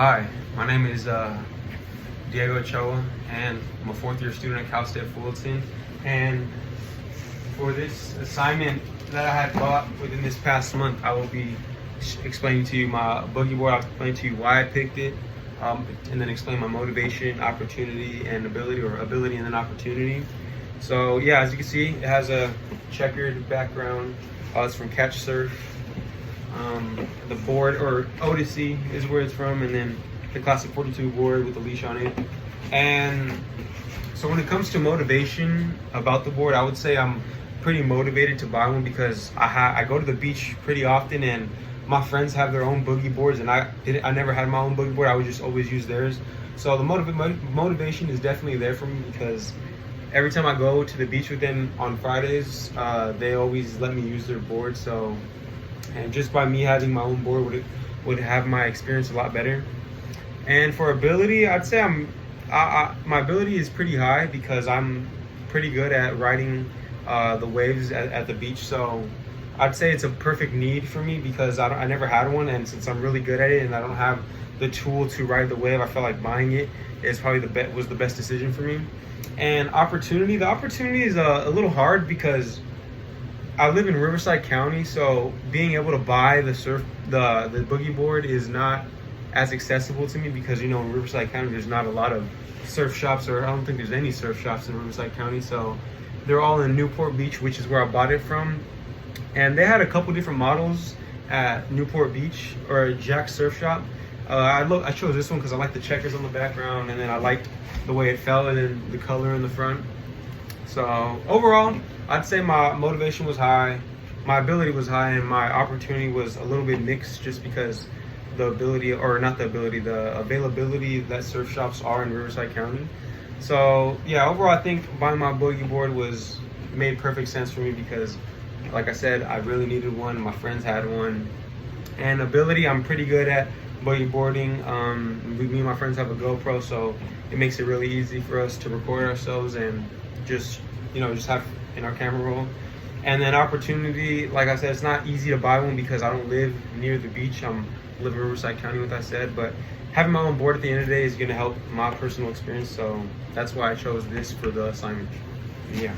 Hi, my name is Diego Ochoa, and I'm a fourth-year student at Cal State Fullerton. And for this assignment that I had bought within this past month, I will be explaining to you my boogie board. I'll explain to you why I picked it, and then explain my motivation, opportunity, and ability, or ability and then opportunity. So yeah, as you can see, it has a checkered background. It's from Catch Surf. The board, or Odyssey, is where it's from, and then the classic 42 board with the leash on it. And so when it comes to motivation about the board, I would say I'm pretty motivated to buy one because I go to the beach pretty often, and my friends have their own boogie boards, and I never had my own boogie board. I would just always use theirs. So the motivation is definitely there for me because every time I go to the beach with them on Fridays, they always let me use their board. So, and just by me having my own board would have my experience a lot better. And for ability, I'd say my ability is pretty high because I'm pretty good at riding the waves at the beach. So I'd say it's a perfect need for me because I never had one, and since I'm really good at it and I don't have the tool to ride the wave, I felt like buying it is probably was the best decision for me. And opportunity, the opportunity is a little hard because I live in Riverside County, so being able to buy the boogie board is not as accessible to me because, in Riverside County there's not a lot of surf shops, or I don't think there's any surf shops in Riverside County. So they're all in Newport Beach, which is where I bought it from. And they had a couple different models at Newport Beach, or Jack Surf Shop. I chose this one because I like the checkers on the background, and then I liked the way it felt, and then the color in the front. So overall, I'd say my motivation was high, my ability was high, and my opportunity was a little bit mixed just because the availability that surf shops are in Riverside County. So yeah, overall I think buying my boogie board made perfect sense for me because, like I said, I really needed one. My friends had one. And ability, I'm pretty good at boogie boarding. Me and my friends have a GoPro, so it makes it really easy for us to record ourselves and just have in our camera roll. And then opportunity, like I said, it's not easy to buy one because I don't live near the beach. I live in Riverside County, like I said, but having my own board at the end of the day is going to help my personal experience. So that's why I chose this for the assignment. Yeah.